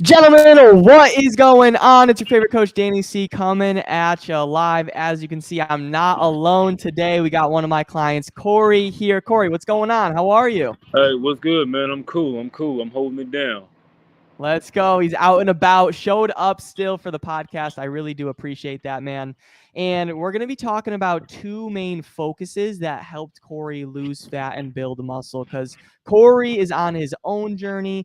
Gentlemen, what is going on? It's your favorite coach, Danny C, coming at you live. As you can see, I'm not alone today. We got one of my clients, Corey, here. Corey, what's going on? How are you? Hey, what's good, man? I'm cool. I'm holding it down. Let's go. He's out and about, showed up still for the podcast. I really do appreciate that, man. And we're going to be talking about two main focuses that helped Corey lose fat and build muscle because Corey is on his own journey.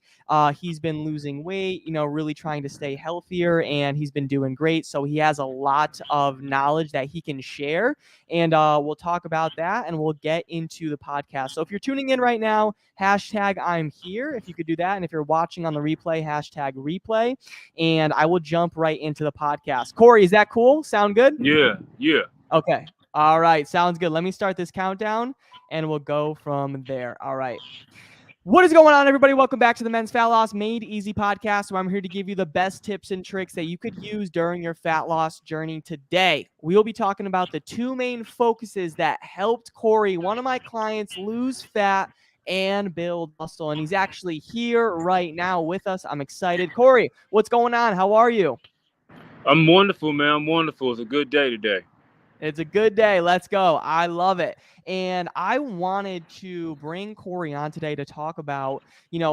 He's been losing weight, really trying to stay healthier, and he's been doing great. So he has a lot of knowledge that he can share. And we'll talk about that and we'll get into the podcast. So if you're tuning in right now, hashtag I'm here, if you could do that. And if you're watching on the replay, hashtag replay. And I will jump right into the podcast. Corey, is that cool? Sound good? Yeah. Okay. All right. Sounds good. Let me start this countdown and we'll go from there. All right. What is going on, everybody? Welcome back to the Men's Fat Loss Made Easy podcast, where I'm here to give you the best tips and tricks that you could use during your fat loss journey today. We will be talking about the two main focuses that helped Corey, one of my clients, lose fat and build muscle. And he's actually here right now with us. I'm excited. Corey, what's going on? How are you? I'm wonderful, man. I'm wonderful. It's a good day today. It's a good day. Let's go. I love it. And I wanted to bring Corey on today to talk about,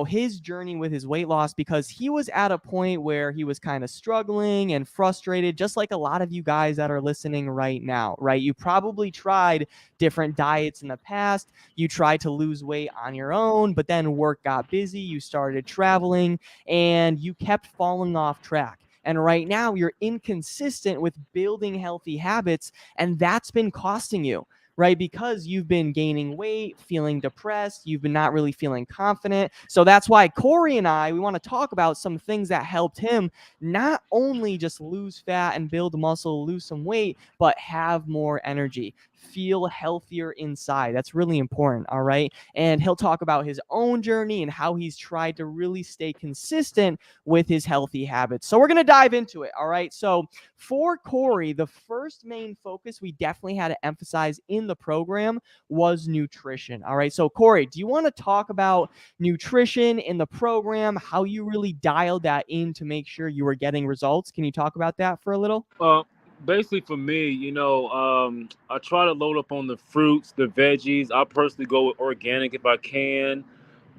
his journey with his weight loss because he was at a point where he was kind of struggling and frustrated, just like a lot of you guys that are listening right now, right? You probably tried different diets in the past. You tried to lose weight on your own, but then work got busy. You started traveling and you kept falling off track. And right now, you're inconsistent with building healthy habits, and that's been costing you, right? Because you've been gaining weight, feeling depressed, you've been not really feeling confident. So that's why Corey and we want to talk about some things that helped him not only just lose fat and build muscle, lose some weight, but have more energy, feel healthier inside. That's really important, all right? And he'll talk about his own journey and how he's tried to really stay consistent with his healthy habits. So we're going to dive into it, all right? So for Corey, the first main focus we definitely had to emphasize in the program was nutrition. All right. So, Corey, do you want to talk about nutrition in the program, how you really dialed that in to make sure you were getting results? Can you talk about that for a little? Uh, Basically for me, I try to load up on the fruits, the veggies. I personally go with organic if I can.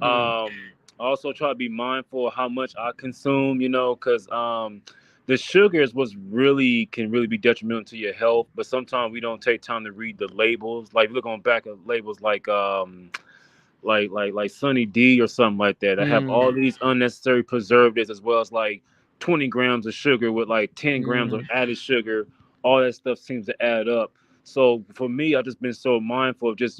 Mm, I also try to be mindful of how much I consume, because the sugars was really can really be detrimental to your health. But sometimes we don't take time to read the labels. Like look on back of labels like Sunny D or something like that. I have all mm, these unnecessary preservatives as well as like 20 grams of sugar with like 10 grams of mm, added sugar. All that stuff seems to add up. So for me, I've just been so mindful of just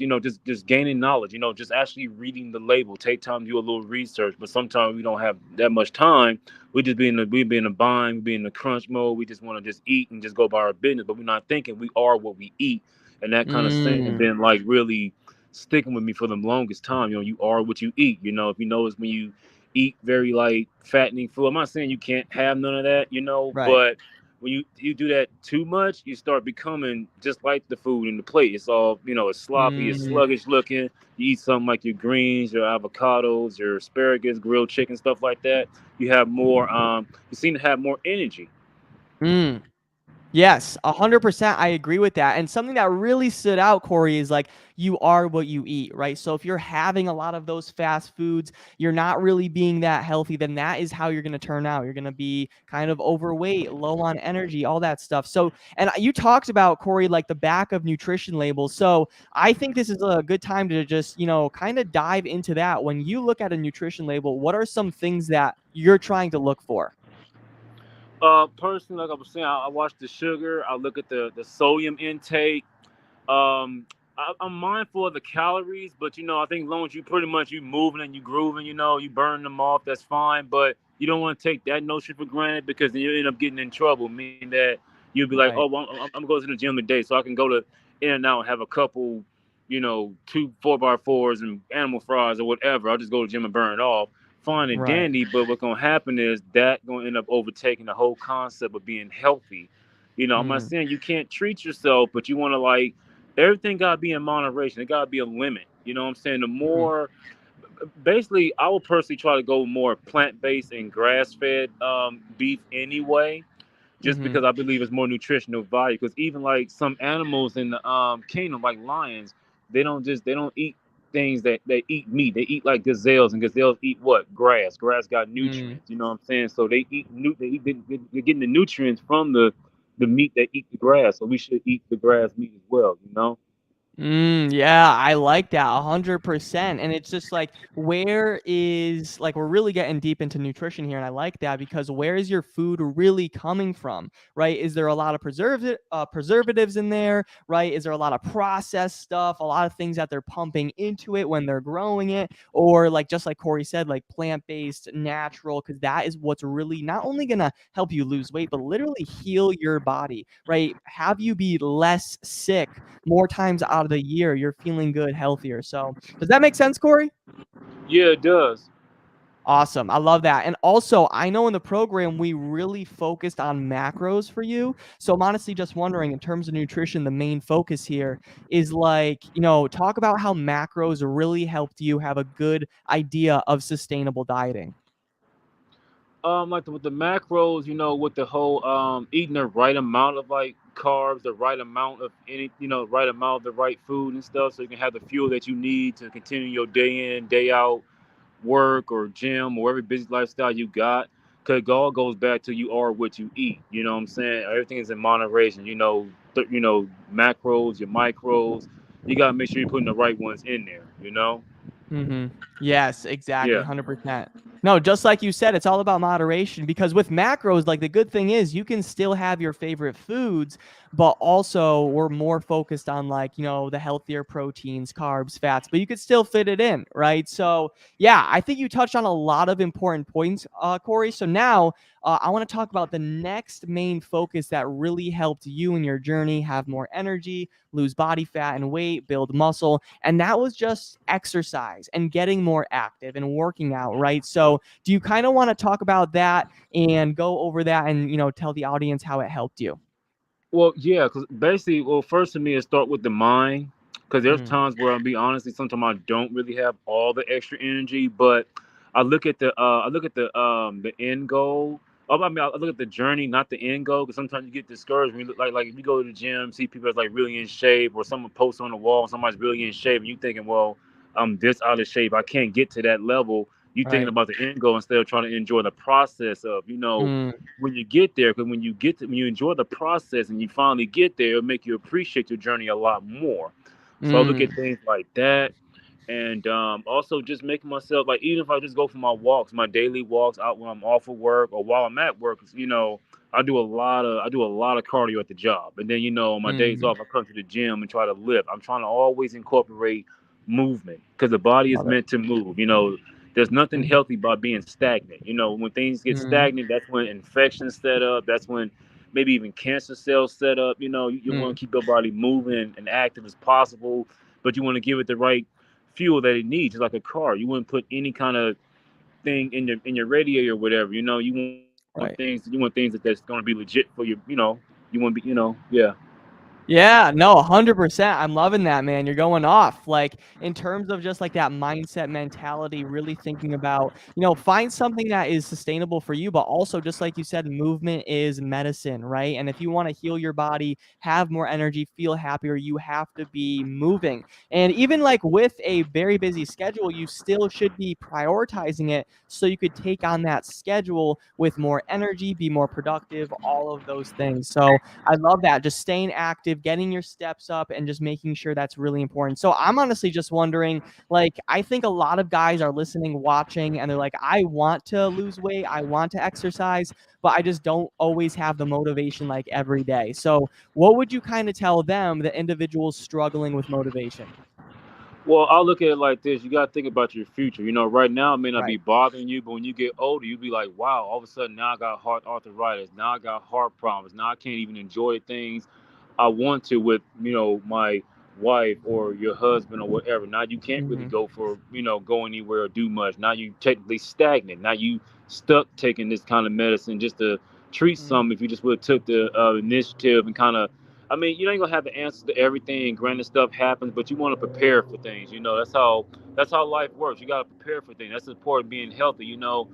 gaining knowledge. Just actually reading the label. Take time to do a little research. But sometimes we don't have that much time. We be in a bind. We be in the crunch mode. We just want to just eat and just go by our business. But we're not thinking we are what we eat, and that kind of saying mm. been like really sticking with me for the longest time. You are what you eat. If you notice when you eat very like fattening food, I'm not saying you can't have none of that, Right. but when you do that too much, you start becoming just like the food in the plate. It's all, it's sloppy, it's Mm. sluggish looking. You eat something like your greens, your avocados, your asparagus, grilled chicken, stuff like that. You have more, you seem to have more energy. Mm. Yes, 100%. I agree with that. And something that really stood out, Corey, is like you are what you eat, right? So if you're having a lot of those fast foods, you're not really being that healthy, then that is how you're going to turn out. You're going to be kind of overweight, low on energy, all that stuff. So, and you talked about, Corey, like the back of nutrition labels. So I think this is a good time to just, kind of dive into that. When you look at a nutrition label, what are some things that you're trying to look for? Personally, like I was saying, I watch the sugar. I look at the sodium intake. I'm mindful of the calories, but I think as long as you moving and you grooving, you burn them off, that's fine. But you don't want to take that notion for granted because then you end up getting in trouble. Meaning that you'll be like, oh, Right. well, I'm going to the gym today, so I can go to In and Out and have a couple, two 4x4s and animal fries or whatever. I'll just go to the gym and burn it off. Fine and Right. dandy, but what's gonna happen is that gonna end up overtaking the whole concept of being healthy. I'm not Mm, saying you can't treat yourself, but you want to like everything gotta be in moderation. It gotta be a limit. You know what I'm saying? The mm, more, Basically, I would personally try to go more plant-based and grass-fed beef anyway, just Mm-hmm. because I believe it's more nutritional value. Because even like some animals in the kingdom, like lions, they don't eat things that they eat meat. They eat like gazelles, and gazelles eat what? Grass. Grass got Mm. nutrients. You know what I'm saying? So they eat they're getting the nutrients from the meat that eat the grass. So we should eat the grass meat as well. You know? Yeah, I like that 100%. And it's just like, where is like we're really getting deep into nutrition here, and I like that because where is your food really coming from, right? Is there a lot of preservatives in there, right? Is there a lot of processed stuff, a lot of things that they're pumping into it when they're growing it, or like just like Corey said, like plant-based, natural, because that is what's really not only gonna help you lose weight, but literally heal your body, right? Have you be less sick more times out of the year. You're feeling good, healthier. So, does that make sense, Corey? Yeah, it does. Awesome. I love that. And also, I know in the program we really focused on macros for you. So I'm honestly just wondering, in terms of nutrition, the main focus here is like, talk about how macros really helped you have a good idea of sustainable dieting. Like with the macros, with the whole eating the right amount of like carbs, the right amount of right amount of the right food and stuff, so you can have the fuel that you need to continue your day in, day out work or gym or every busy lifestyle you got. Cause it all goes back to you are what you eat. You know what I'm saying? Everything is in moderation. Macros, your micros. You gotta make sure you're putting the right ones in there. You know? Yes, exactly, Yeah. 100%. No, just like you said, it's all about moderation because with macros, like the good thing is you can still have your favorite foods, but also we're more focused on like, the healthier proteins, carbs, fats, but you could still fit it in, right? So, yeah, I think you touched on a lot of important points, Corey. So now I want to talk about the next main focus that really helped you in your journey have more energy, lose body fat and weight, build muscle. And that was just exercise and getting more active and working out, right? So, do you kind of want to talk about that and go over that and, tell the audience how it helped you? Well, yeah, because basically, well, first to me, it start with the mind. Because there's Mm, times where I'll be honestly, sometimes I don't really have all the extra energy, but I look at the end goal. I mean, I look at the journey, not the end goal. Because sometimes you get discouraged when you look like if you go to the gym, see people that's like really in shape, or someone posts on the wall, somebody's really in shape, and you thinking, well, I'm this out of shape, I can't get to that level. You thinking right. about the end goal instead of trying to enjoy the process of, Mm, when you get there, because when you enjoy the process and you finally get there, it'll make you appreciate your journey a lot more. So I look at mm, things like that, and also just making myself like, even if I just go for my walks, my daily walks out when I'm off of work or while I'm at work, I do a lot of cardio at the job, and then on my days mm. off I come to the gym and try to lift. I'm trying to always incorporate movement because the body is Love it. meant to move. There's nothing Mm, healthy about being stagnant. When things get mm, stagnant, that's when infections set up. That's when maybe even cancer cells set up. You want mm, to keep your body moving and active as possible, but you want to give it the right fuel that it needs. Just like a car, you wouldn't put any kind of thing in your radiator or whatever. right. You want things that's going to be legit for you. You want to be, yeah. Yeah, no, 100%. I'm loving that, man. You're going off. Like, in terms of just like that mindset mentality, really thinking about, find something that is sustainable for you, but also, just like you said, movement is medicine, right? And if you want to heal your body, have more energy, feel happier, you have to be moving. And even like with a very busy schedule, you still should be prioritizing it so you could take on that schedule with more energy, be more productive, all of those things. So, I love that. Just staying active, getting your steps up, and just making sure that's really important. So I'm honestly just wondering, like, I think a lot of guys are listening, watching, and they're like, I want to lose weight, I want to exercise, but I just don't always have the motivation like every day. So what would you kind of tell them, the individuals struggling with motivation? Well, I'll look at it like this. You got to think about your future. Right now it may not be Right. bothering you, but when you get older, you'll be like, wow, all of a sudden now I got heart arthritis. Now I got heart problems. Now I can't even enjoy things I want to with, my wife or your husband or whatever. Now you can't really Hmm. go for, go anywhere or do much. Now you technically stagnant. Now you stuck taking this kind of medicine just to treat Hmm. something if you just would have took the initiative and kind of, I mean, you ain't gonna have the answers to everything, and granted stuff happens, but you want to prepare for things. That's how life works. You gotta prepare for things. That's important, being healthy. So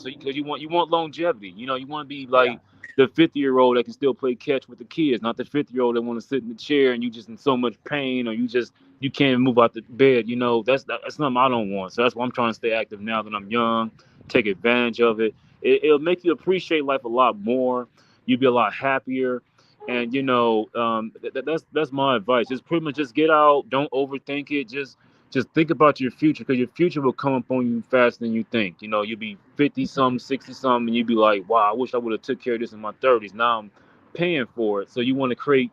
because you want longevity. You want to be Yeah. like the 50-year-old that can still play catch with the kids, not the 50-year-old that want to sit in the chair and you just in so much pain, or you can't even move out the bed. That's something I don't want. So that's why I'm trying to stay active now that I'm young, take advantage of it. It'll make you appreciate life a lot more. You'll be a lot happier. And that's my advice. Just pretty much just get out. Don't overthink it. Just think about your future, because your future will come upon you faster than you think. You'll be 50 something, 60 something, and you'll be like, wow, I wish I would have took care of this in my 30s. Now I'm paying for it. So you want to create,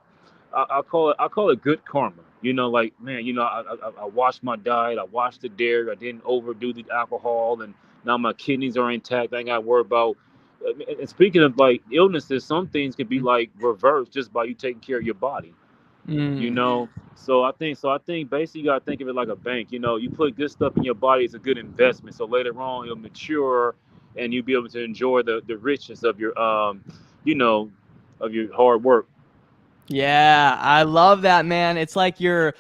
I call it good karma. Like, man, I watched my diet, I watched the dairy, I didn't overdo the alcohol, and now my kidneys are intact. I ain't got to worry about. And speaking of like illnesses, some things can be like reversed just by you taking care of your body. you Mm. know so I think basically you got to think of it like a bank. You put good stuff in your body, it's a good investment, so later on it'll mature and you'll be able to enjoy the richness of your you know of your hard work. Yeah, I love that, man. It's like you're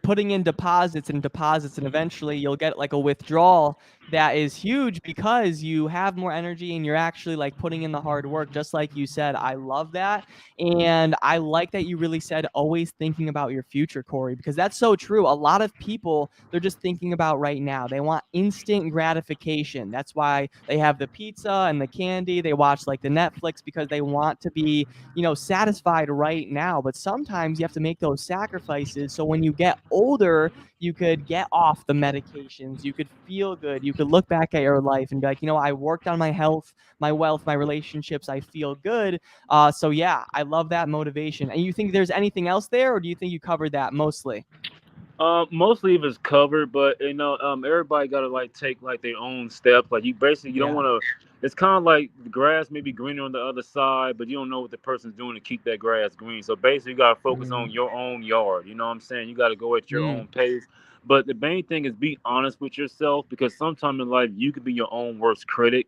putting in deposits and deposits, and eventually you'll get like a withdrawal that is huge because you have more energy and you're actually like putting in the hard work, just like you said. I love that. And I like that you really said always thinking about your future, Corey, because that's so true. A lot of people, they're just thinking about right now. They want instant gratification. That's why they have the pizza and the candy. They watch like the Netflix because they want to be satisfied right now. But sometimes you have to make those sacrifices. So when you get older, you could get off the medications. You could feel good. You could look back at your life and be like, I worked on my health, my wealth, my relationships. I feel good. So yeah, I love that motivation. And you think there's anything else there, or do you think you covered that mostly? Mostly if it's covered, but everybody gotta like take like their own steps. Like you don't Yeah. want to. It's kind of like the grass may be greener on the other side, but you don't know what the person's doing to keep that grass green. So basically, you gotta focus on Mm, your own yard. You know what I'm saying? You gotta go at your mm, own pace. But the main thing is be honest with yourself, because sometime in life you could be your own worst critic,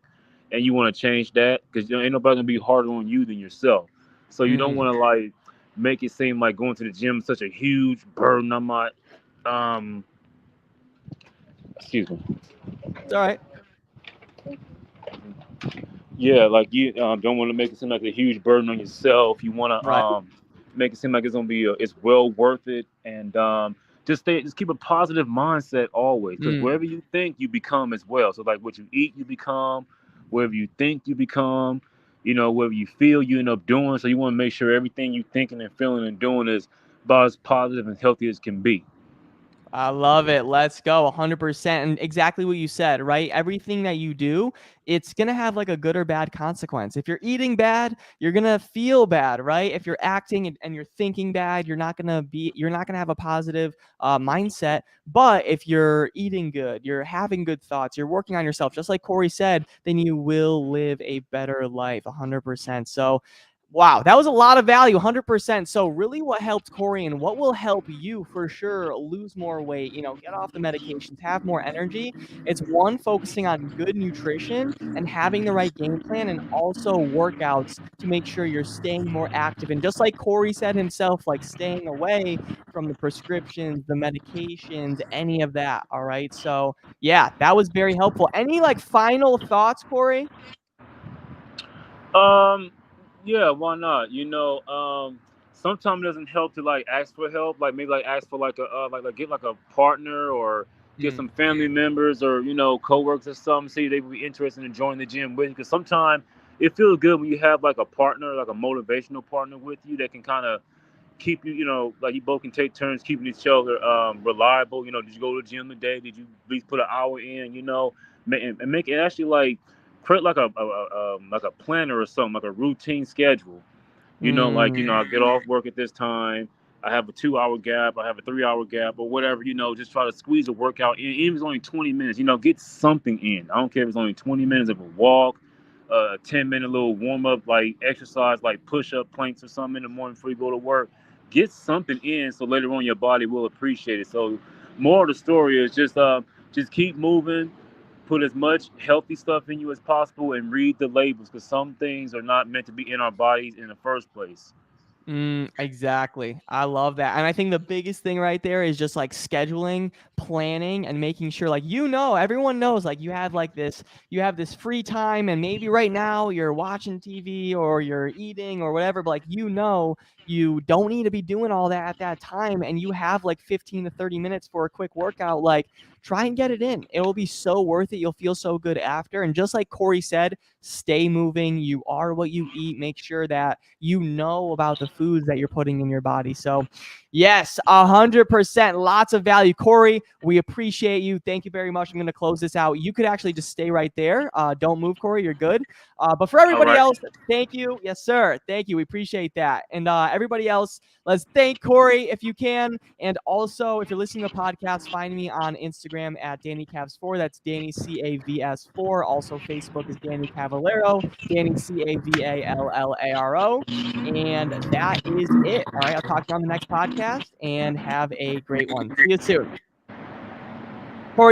and you want to change that because ain't nobody gonna be harder on you than yourself. So you don't mm. want to like make it seem like going to the gym is such a huge burden. I'm not um, excuse me. It's all right. Yeah, like you don't want to make it seem like a huge burden on yourself. You want to Right. make it seem like it's well worth it, and just keep a positive mindset always, because Mm. wherever you think, you become as well. So like what you eat, you become. Wherever you think, you become. Wherever you feel, you end up doing. So you want to make sure everything you thinking and feeling and doing is about as positive and healthy as can be. I love it. Let's go. 100%. And exactly what you said, right? Everything that you do, it's going to have like a good or bad consequence. If you're eating bad, you're going to feel bad, right? If you're acting and you're thinking bad, you're not going to have a positive mindset. But if you're eating good, you're having good thoughts, you're working on yourself, just like Corey said, then you will live a better life. 100%. So, wow, that was a lot of value, 100%. So, really, what helped Corey and what will help you for sure lose more weight, get off the medications, have more energy? It's one, focusing on good nutrition and having the right game plan, and also workouts to make sure you're staying more active. And just like Corey said himself, like staying away from the prescriptions, the medications, any of that. All right. So, yeah, that was very helpful. Any like final thoughts, Corey? Um, yeah, why not? Sometimes it doesn't help to like ask for help. Like maybe like ask for like a like get like a partner, or get Mm, some family members, or coworkers or something. See, they would be interested in joining the gym with you. Because sometimes it feels good when you have like a partner, like a motivational partner with you that can kind of keep you, like you both can take turns keeping each other reliable. Did you go to the gym today? Did you at least put an hour in? And make it actually like create like a planner or something, like a routine schedule. Like mm. I get off work at this time. I have a 2 hour gap. I have a 3 hour gap, or whatever. Just try to squeeze a workout in. Even if it's only 20 minutes, get something in. I don't care if it's only 20 minutes of a walk, 10-minute little warm up, like exercise, like push up planks or something in the morning before you go to work. Get something in, so later on your body will appreciate it. So, more of the story is just keep moving, put as much healthy stuff in you as possible, and read the labels, because some things are not meant to be in our bodies in the first place. Exactly. I love that. And I think the biggest thing right there is just like scheduling, planning, and making sure like everyone knows like you have this free time and maybe right now you're watching TV or you're eating or whatever, but like you don't need to be doing all that at that time and you have like 15 to 30 minutes for a quick workout, like try and get it in. It will be so worth it. You'll feel so good after. And just like Corey said, stay moving. You are what you eat. Make sure that you know about the foods that you're putting in your body. So yes, 100%. Lots of value. Corey, we appreciate you. Thank you very much. I'm going to close this out. You could actually just stay right there. Don't move, Corey. You're good. But for everybody else, thank you. Yes, sir. Thank you. We appreciate that. And everybody else, let's thank Corey if you can. And also, if you're listening to the podcast, find me on Instagram at DannyCavs4. That's Danny CAVS4. Also, Facebook is Danny Cavallaro, Danny CAVALLARO. And that is it. All right. I'll talk to you on the next podcast and have a great one. See you soon.